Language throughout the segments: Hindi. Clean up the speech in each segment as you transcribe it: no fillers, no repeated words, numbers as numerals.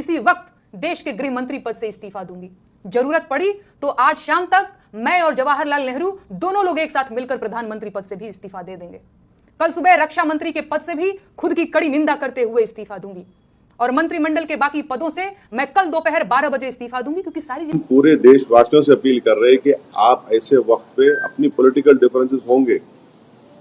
इसी वक्त देश के गृह मंत्री पद से इस्तीफा दूंगी। जरूरत पड़ी तो आज शाम तक मैं और जवाहरलाल नेहरू दोनों लोग एक साथ मिलकर प्रधानमंत्री पद से भी इस्तीफा दे देंगे। कल सुबह रक्षा मंत्री के पद से भी खुद की कड़ी निंदा करते हुए इस्तीफा दूंगी और मंत्रिमंडल के बाकी पदों से मैं कल दोपहर 12 बजे इस्तीफा दूंगी, क्योंकि सारी पूरे देशवासियों से अपील कर रहे हैं कि आप ऐसे वक्त पे अपनी पॉलिटिकल डिफरेंसेस होंगे,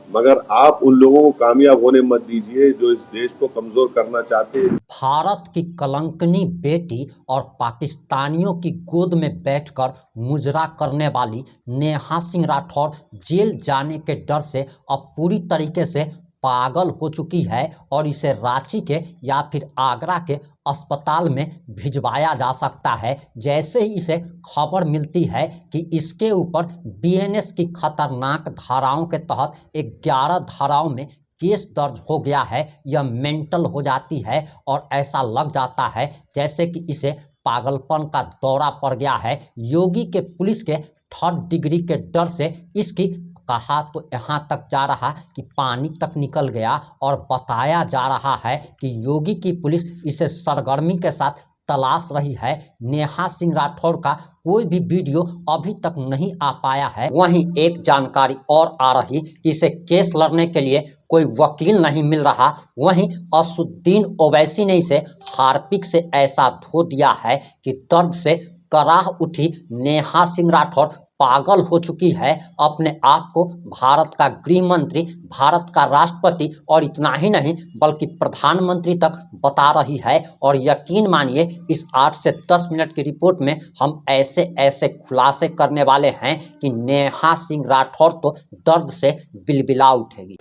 मगर आप उन लोगों को कामयाब होने मत दीजिए जो इस देश को कमजोर करना चाहते हैं। भारत की कलंकनी बेटी और पाकिस्तानियों की गोद में बैठकर मुजरा करने वाली नेहा सिंह राठौर जेल जाने के डर से अब पूरी तरीके से पागल हो चुकी है और इसे रांची के या फिर आगरा के अस्पताल में भिजवाया जा सकता है। जैसे ही इसे खबर मिलती है कि इसके ऊपर बीएनएस की खतरनाक धाराओं के तहत 11 धाराओं में केस दर्ज हो गया है, यह मेंटल हो जाती है और ऐसा लग जाता है जैसे कि इसे पागलपन का दौरा पड़ गया है। योगी के पुलिस के 3rd डिग्री के डर से इसकी कहा तो यहाँ तक जा रहा कि पानी तक निकल गया और बताया जा रहा है कि योगी की पुलिस इसे सरगर्मी के साथ तलाश रही है। नेहा सिंह राठौर का कोई भी वीडियो अभी तक नहीं आ पाया है। वहीं एक जानकारी और आ रही कि इसे केस लड़ने के लिए कोई वकील नहीं मिल रहा। वहीं असुद्दीन ओवैसी ने इसे हार्पिक से ऐसा धो दिया है कि दर्द से कराह उठी नेहा सिंह राठौर पागल हो चुकी है। अपने आप को भारत का गृह मंत्री, भारत का राष्ट्रपति और इतना ही नहीं बल्कि प्रधानमंत्री तक बता रही है। और यकीन मानिए इस 8 से 10 मिनट की रिपोर्ट में हम ऐसे ऐसे खुलासे करने वाले हैं कि नेहा सिंह राठौर तो दर्द से बिलबिला उठेगी।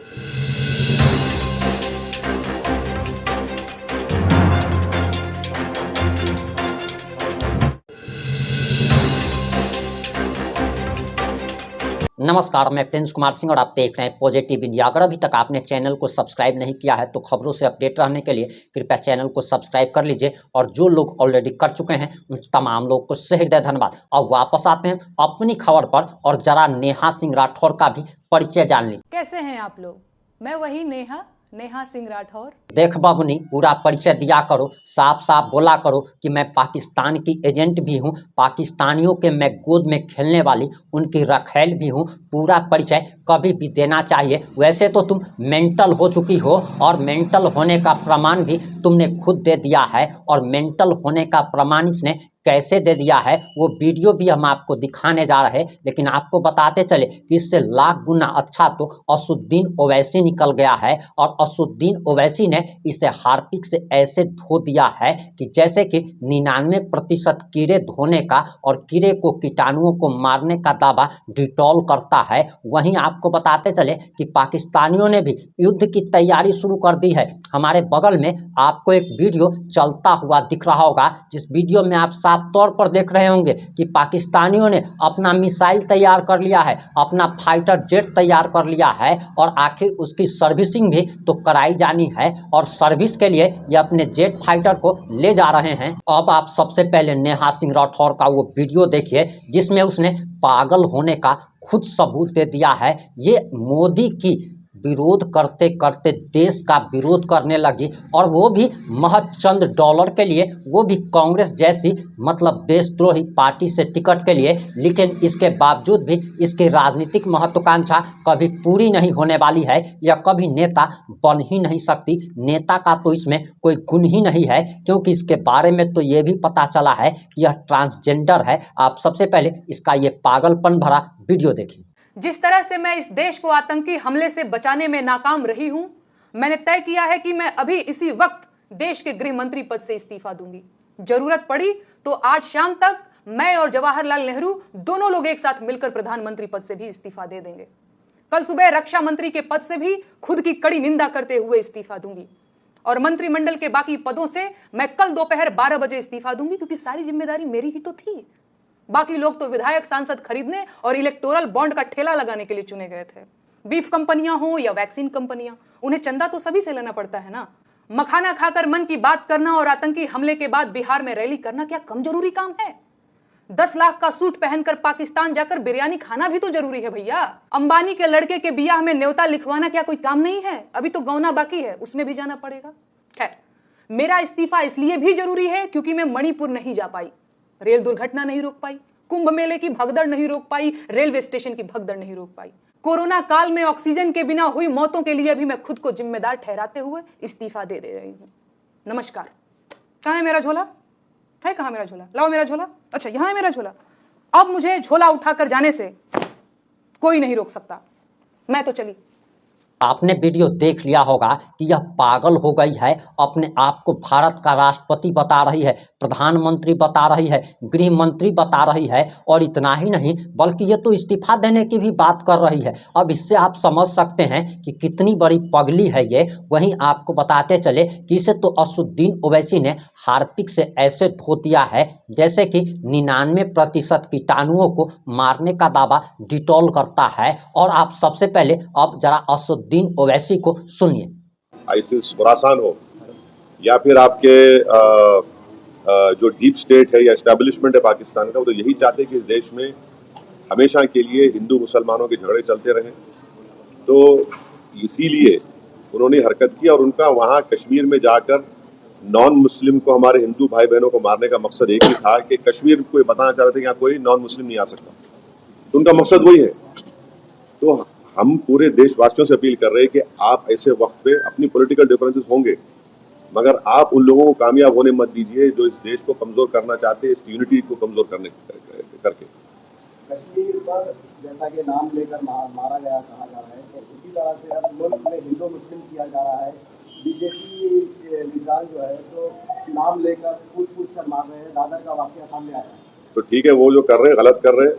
नमस्कार, मैं प्रिंस कुमार सिंह और आप देख रहे हैं पॉजिटिव इंडिया। अगर अभी तक आपने चैनल को सब्सक्राइब नहीं किया है तो खबरों से अपडेट रहने के लिए कृपया चैनल को सब्सक्राइब कर लीजिए और जो लोग ऑलरेडी कर चुके हैं उन तमाम लोगों को सहृदय धन्यवाद। अब वापस आते हैं अपनी खबर पर और जरा नेहा सिंह राठौर का भी परिचय जान ली। कैसे हैं आप लोग? मैं वही नेहा सिंह राठौर। देख बाबूनी, पूरा परिचय दिया करो, साफ साफ बोला करो कि मैं पाकिस्तान की एजेंट भी हूँ, पाकिस्तानियों के मैं गोद में खेलने वाली उनकी रखैल भी हूँ। पूरा परिचय कभी भी देना चाहिए। वैसे तो तुम मेंटल हो चुकी हो और मेंटल होने का प्रमाण भी तुमने खुद दे दिया है। और मेंटल होने का प्रमाण इसने कैसे दे दिया है वो वीडियो भी हम आपको दिखाने जा रहे हैं, लेकिन आपको बताते चले कि इससे लाख गुना अच्छा तो असुद्दीन ओवैसी निकल गया है। और असुद्दीन ओवैसी ने इसे हार्पिक से ऐसे धो दिया है कि जैसे कि 99% कीड़े धोने का और कीड़े को कीटाणुओं को मारने का दावा डिटॉल करता है। वहीं आपको बताते चले कि पाकिस्तानियों ने भी युद्ध की तैयारी शुरू कर दी है। हमारे बगल में आपको एक वीडियो चलता हुआ दिख रहा होगा, जिस वीडियो में आप साफ तौर पर देख रहे होंगे कि पाकिस्तानियों ने अपना मिसाइल तैयार कर लिया है, अपना फाइटर जेट तैयार कर लिया है और आखिर उसकी सर्विसिंग भी तो कराई जानी है। और सर्विस के लिए ये अपने जेट फाइटर को ले जा रहे हैं। अब आप सबसे पहले नेहा सिंह राठौर का वो वीडियो देखिए जिसमें उसने पागल होने का खुद सबूत दे दिया है। ये मोदी की विरोध करते करते देश का विरोध करने लगी और वो भी महज चंद डॉलर के लिए, वो भी कांग्रेस जैसी मतलब देशद्रोही पार्टी से टिकट के लिए। लेकिन इसके बावजूद भी इसकी राजनीतिक महत्वाकांक्षा कभी पूरी नहीं होने वाली है या कभी नेता बन ही नहीं सकती। नेता का तो इसमें कोई गुण ही नहीं है, क्योंकि इसके बारे में तो ये भी पता चला है कि यह ट्रांसजेंडर है। आप सबसे पहले इसका ये पागलपन भरा वीडियो देखिए। जिस तरह से मैं इस देश को आतंकी हमले से बचाने में नाकाम रही हूं, मैंने तय किया है कि मैं अभी इसी वक्त देश के गृह मंत्री पद से इस्तीफा दूंगी। जरूरत पड़ी तो आज शाम तक मैं और जवाहरलाल नेहरू दोनों लोग एक साथ मिलकर प्रधानमंत्री पद से भी इस्तीफा दे देंगे। कल सुबह रक्षा मंत्री के पद से भी खुद की कड़ी निंदा करते हुए इस्तीफा दूंगी और मंत्रिमंडल के बाकी पदों से मैं कल दोपहर 12 बजे इस्तीफा दूंगी, क्योंकि सारी जिम्मेदारी मेरी ही तो थी। बाकी लोग तो विधायक सांसद खरीदने और इलेक्टोरल बॉन्ड का ठेला लगाने के लिए चुने गए थे। बीफ कंपनियां हो या वैक्सीन कंपनियां, उन्हें चंदा तो सभी से लेना पड़ता है ना। मखाना खाकर मन की बात करना और आतंकी हमले के बाद बिहार में रैली करना क्या कम जरूरी काम है? 10 लाख का सूट पहनकर पाकिस्तान जाकर बिरयानी खाना भी तो जरूरी है भैया। अंबानी के लड़के के बियाह में न्योता लिखवाना क्या कोई काम नहीं है? अभी तो गौना बाकी है, उसमें भी जाना पड़ेगा। खैर, मेरा इस्तीफा इसलिए भी जरूरी है क्योंकि मैं मणिपुर नहीं जा पाई, रेल दुर्घटना नहीं रोक पाई, कुंभ मेले की भगदड़ नहीं रोक पाई, रेलवे स्टेशन की भगदड़ नहीं रोक पाई। कोरोना काल में ऑक्सीजन के बिना हुई मौतों के लिए भी मैं खुद को जिम्मेदार ठहराते हुए इस्तीफा दे रही हूं। नमस्कार। कहां है मेरा झोला? है कहां मेरा झोला? लाओ मेरा झोला। अच्छा, यहां है मेरा झोला। अब मुझे झोला उठाकर जाने से कोई नहीं रोक सकता। मैं तो चली। आपने वीडियो देख लिया होगा कि यह पागल हो गई है, अपने आप को भारत का राष्ट्रपति बता रही है, प्रधानमंत्री बता रही है, गृह मंत्री बता रही है, और इतना ही नहीं बल्कि ये तो इस्तीफा देने की भी बात कर रही है। अब इससे आप समझ सकते हैं कि कितनी बड़ी पगली है ये। वहीं आपको बताते चले कि इसे तो असुद्दीन ओवैसी ने हार्पिक से ऐसे धो दिया है जैसे कि 99% कीटाणुओं को मारने का दावा डिटॉल करता है। और आप सबसे पहले अब जरा असुद्दीन ओवैसी को सुनिए। आईसिस खुरासान हो या फिर आपके जो डीप स्टेट है या एस्टेब्लिशमेंट है पाकिस्तान का, वो तो यही चाहते हैं कि इस देश में हमेशा के लिए हिंदू मुसलमानों के झगड़े चलते रहे। तो इसीलिए उन्होंने हरकत की, और उनका वहाँ कश्मीर में जाकर नॉन मुस्लिम को, हमारे हिंदू भाई बहनों को मारने का मकसद एक ही था कि कश्मीर को बताना चाह रहे थे कि यहाँ कोई नॉन मुस्लिम नहीं आ सकता। तो उनका मकसद वही है। तो हम पूरे देशवासियों से अपील कर रहे हैं कि आप ऐसे वक्त पे, अपनी पॉलिटिकल डिफरेंसेस होंगे मगर आप उन लोगों को कामयाब होने मत दीजिए जो इस देश को कमजोर करना चाहते हैं, इसकी यूनिटी को कमजोर करने करके। कश्मीर पर जैसा कि नाम लेकर मारा गया कहा जा रहा है, तो उसी तरह से अब मुल्क में हिंदू मुस्लिम किया जा रहा है। बीजेपी के लीडर जो है तो नाम लेकर पूछ कर मार रहे हैं। दादर का वाकया सामने आया है। तो ठीक है, वो जो कर रहे हैं गलत कर रहे हैं,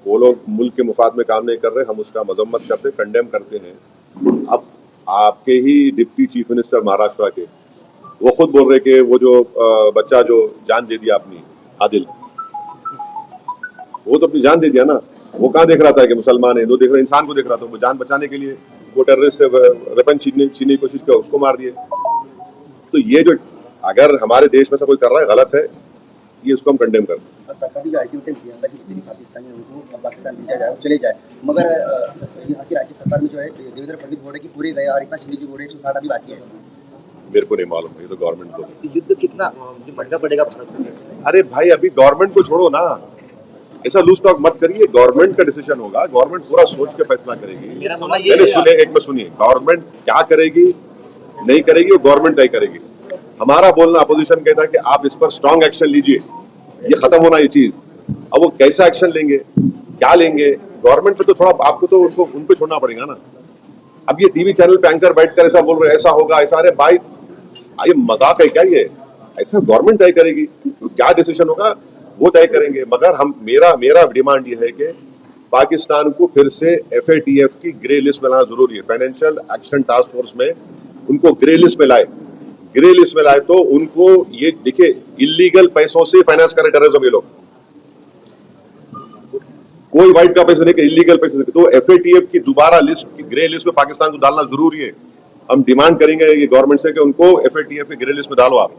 वो लोग मुल्क के मुफाद में काम नहीं कर रहे, हम उसका मजम्मत करते, कंडेम करते हैं। अब आपके ही डिप्टी चीफ मिनिस्टर महाराष्ट्र के वो खुद बोल रहे कि वो जो बच्चा जो जान दे दिया अपनी, आदिल, वो तो अपनी जान दे दिया ना। वो कहाँ देख रहा था कि मुसलमान है, वो देख रहा इंसान को देख रहा था। वो जान बचाने के लिए वो टेररिस्ट से वेपन छीनने की कोशिश किया, उसको मार दिए। तो ये जो अगर हमारे देश में से कोई कर रहा है गलत है, ये उसको हम कंडेम करते हैं। सरकारी जो अल्टीमेटम दिया था कि जितने पाकिस्तानी हैं उनको पाकिस्तान भेजा जाए, चले जाए, मगर यहाँ की राज्य सरकार में जो है देवेंद्र फडणवीस बोल रहे कि पूरे गया, और इतना छिड़ी की बोल रहे 160 अभी बाकी है। मेरे को नहीं मालूम, ये तो गवर्नमेंट को। युद्ध कितना बढ़ना पड़ेगा भारत को? अरे भाई, अभी गवर्नमेंट को छोड़ो ना, ऐसा लूज टॉक मत करिए। गवर्नमेंट का डिसीजन होगा, गवर्नमेंट पूरा सोच के फैसला करेगी। मेरा मानना ये है, सुनिए, एक में सुनिए, गवर्नमेंट क्या करेगी नहीं करेगी वो गवर्नमेंट तय करेगी। हमारा बोलना, अपोजिशन कहता है कि आप इस पर स्ट्रांग एक्शन लीजिए, ये खत्म होना ये चीज। अब वो कैसा एक्शन लेंगे, क्या लेंगे, गवर्नमेंट पे तो थोड़ा आपको तो उन पे छोड़ना पड़ेगा ना। अब ये टीवी चैनल पे एंकर बैठकर ऐसा बोल रहे ऐसा होगा ऐसा, अरे भाई ये मजाक है क्या? ये ऐसा गवर्नमेंट तय करेगी, क्या डिसीजन होगा वो तय करेंगे। मगर हम मेरा डिमांड ये है कि पाकिस्तान को फिर से FATF की ग्रे लिस्ट में लाना जरूरी है। फाइनेंशियल एक्शन टास्क फोर्स में उनको ग्रे लिस्ट में लाए। ग्रे लिस्ट में लाए तो उनको ये देखिए, इलीगल पैसों से फाइनेंस करे टेररिज्म ये लोग, कोई व्हाइट का पैसा नहीं, इलीगल पैसे। तो FATF की दोबारा लिस्ट की ग्रे लिस्ट में पाकिस्तान को डालना जरूरी है। हम डिमांड करेंगे ये गवर्नमेंट से कि उनको FATF की ग्रे लिस्ट में डालो आप,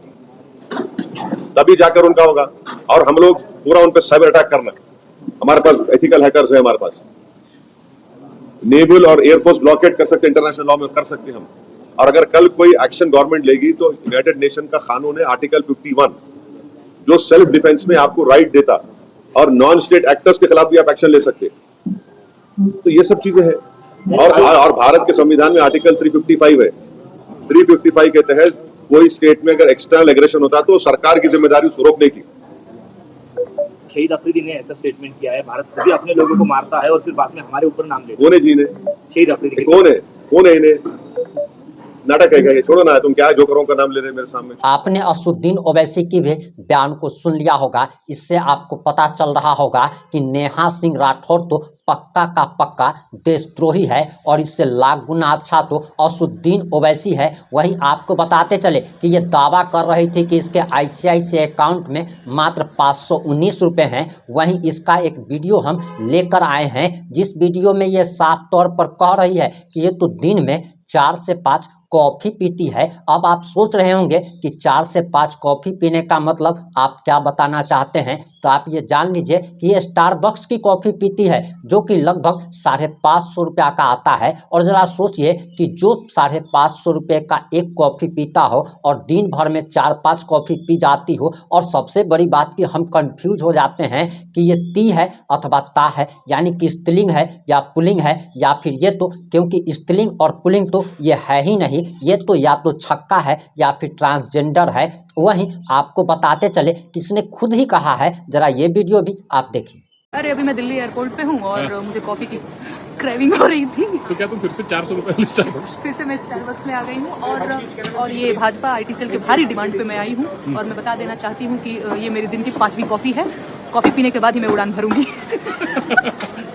तभी जाकर उनका होगा। और हम लोग पूरा उन पर साइबर अटैक करना, हमारे पास एथिकल हैकर्स है, हमारे पास नेवल और एयरफोर्स ब्लॉकेट कर सकते, इंटरनेशनल लॉ में कर सकते हम। और अगर कल कोई एक्शन गवर्नमेंट लेगी तो यूनाइटेड नेशन का कानून है आर्टिकल 51 जो सेल्फ डिफेंस में आपको राइट देता, और नॉन स्टेट एक्टर्स के खिलाफ भी आप एक्शन ले सकते। तो ये सब चीजें हैं। और भारत के संविधान में आर्टिकल 355 है। 355 के तहत कोई स्टेट में अगर एक्सटर्नल एग्रेशन होता तो सरकार की जिम्मेदारी उसको रोकने की। शहीद अफरीदी ने ऐसा स्टेटमेंट किया है, भारत खुद ही अपने लोगों को मारता है और फिर बाद में हमारे ऊपर नाम लेता है। कौन है जी ने? शहीद अफरीदी कौन है इन्हें? नाटक है क्या ये? छोड़ो ना, तुम क्या जोकरों का नाम ले रहे मेरे सामने। आपने असुद्दीन ओवैसी की भी बयान को सुन लिया होगा। इससे आपको पता चल रहा होगा कि नेहा सिंह राठौर तो पक्का का पक्का देशद्रोही है, और इससे लाख गुना अच्छा तो असुद्दीन ओवैसी है। वहीं आपको बताते चले कि ये दावा कर रही थी कि इसके ICICI अकाउंट में मात्र 519 रुपये हैं। वहीं इसका एक वीडियो हम लेकर आए हैं, जिस वीडियो में ये साफ तौर पर कह रही है कि ये तो दिन में 4 से 5 कॉफ़ी पीती है। अब आप सोच रहे होंगे कि 4 से 5 कॉफ़ी पीने का मतलब आप क्या बताना चाहते हैं, तो आप ये जान लीजिए कि ये स्टारबक्स की कॉफ़ी पीती है, जो कि लगभग 550 रुपया का आता है। और ज़रा सोचिए कि जो 550 रुपये का एक कॉफ़ी पीता हो और दिन भर में 4-5 कॉफ़ी पी जाती हो, और सबसे बड़ी बात कि हम कंफ्यूज हो जाते हैं कि ये ती है अथवा ता है, यानी कि स्त्रीलिंग है या पुल्लिंग है, या फिर ये तो, क्योंकि स्त्रीलिंग और पुल्लिंग तो ये है ही नहीं, ये तो या तो छक्का है या फिर ट्रांसजेंडर है। वहीं आपको बताते चले कि इसने खुद ही कहा है, जरा ये वीडियो भी आप देखिए। अरे अभी मैं दिल्ली एयरपोर्ट पे हूँ और मुझे कॉफ़ी की क्रेविंग हो रही थी, तो क्या तुम फिर से 400 रुपये वाली स्टारबक्स? फिर से मैं स्टारबक्स में आ गई हूँ और ये भाजपा आईटी सेल के भारी डिमांड पे मैं आई हूँ। और मैं बता देना चाहती हूँ कि ये मेरे दिन की 5वीं कॉफ़ी है। कॉफ़ी पीने के बाद ही मैं उड़ान भरूंगी।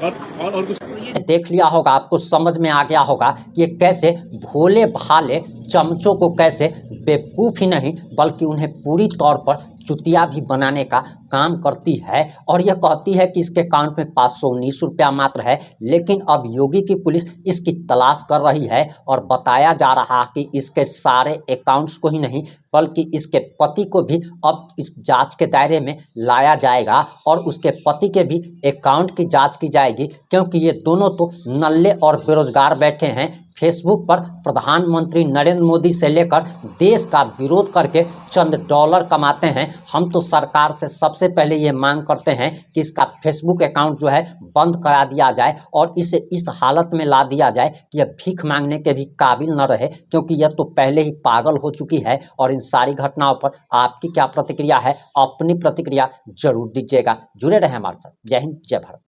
और कुछ देख लिया होगा, आपको समझ में आ गया होगा कि ये कैसे भोले भाले चमचों को कैसे बेवकूफ़ ही नहीं बल्कि उन्हें पूरी तौर पर चुतिया भी बनाने का काम करती है। और यह कहती है कि इसके अकाउंट में 519 रुपया मात्र है, लेकिन अब योगी की पुलिस इसकी तलाश कर रही है और बताया जा रहा कि इसके सारे अकाउंट्स को ही नहीं बल्कि इसके पति को भी अब इस जांच के दायरे में लाया जाएगा और उसके पति के भी अकाउंट की जांच की जाएगी, क्योंकि ये दोनों तो नल्ले और बेरोजगार बैठे हैं। फेसबुक पर प्रधानमंत्री नरेंद्र मोदी से लेकर देश का विरोध करके चंद डॉलर कमाते हैं। हम तो सरकार से सबसे पहले ये मांग करते हैं कि इसका फेसबुक अकाउंट जो है बंद करा दिया जाए और इसे इस हालत में ला दिया जाए कि यह भीख मांगने के भी काबिल न रहे, क्योंकि यह तो पहले ही पागल हो चुकी है। और इन सारी घटनाओं पर आपकी क्या प्रतिक्रिया है, अपनी प्रतिक्रिया जरूर दीजिएगा। जुड़े रहें हमारे साथ। जय हिंद, जय भारत।